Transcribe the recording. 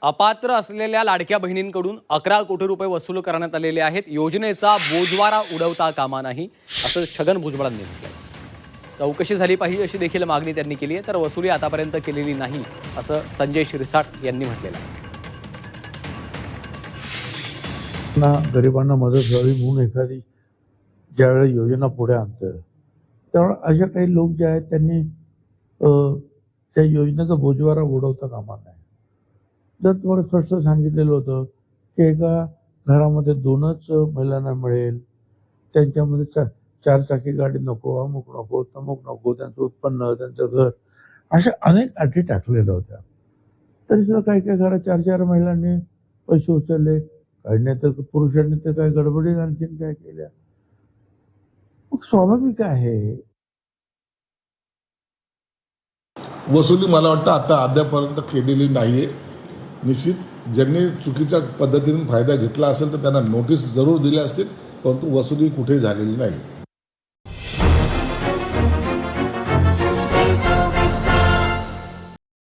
अपात्र असलेल्या लाडक्या बहिणींकडून 11 कोटी रुपये वसूल करण्यात आलेले आहेत. योजनेचा बोजवारा उडवता कामा नाही, असं छगन भुजबळांनी म्हटलंय. चौकशी झाली पाहिजे अशी देखील मागणी त्यांनी केली आहे. तर वसुली आतापर्यंत केलेली नाही, असं संजय शिरसाट यांनी म्हटलेलं आहे. गरिबांना मदत व्हावी म्हणून एखादी ज्यावेळेस योजना पुढे आणतं त्यावेळेस अशा काही लोक जे आहेत त्यांनी त्या योजनेचा बोजवारा उडवता कामा नये. जर तुम्हाला स्पष्ट सांगितलेलं होतं की एका घरामध्ये 2च महिलांना मिळेल, त्यांच्यामध्ये 4 चाकी गाडी नको, अमुक नको, तमुक नको, त्यांचं उत्पन्न, त्यांचं घर, अशा अनेक अटी टाकलेल्या होत्या. तरी सुद्धा काही काही घरात 4-4 महिलांनी पैसे उचलले, काही नाही तर पुरुषांनी तर काय गडबडीत आणखीन काय केल्या. मग स्वाभाविक आहे. वसुली मला वाटतं आता अद्यापर्यंत केलेली नाहीये. निश्चित ज्यांनी चुकीच्या पद्धतीने फायदा घेतला असेल तर त्यांना नोटीस जरूर दिल्या असतील, परंतु वसुली कुठेही झालेली नाही.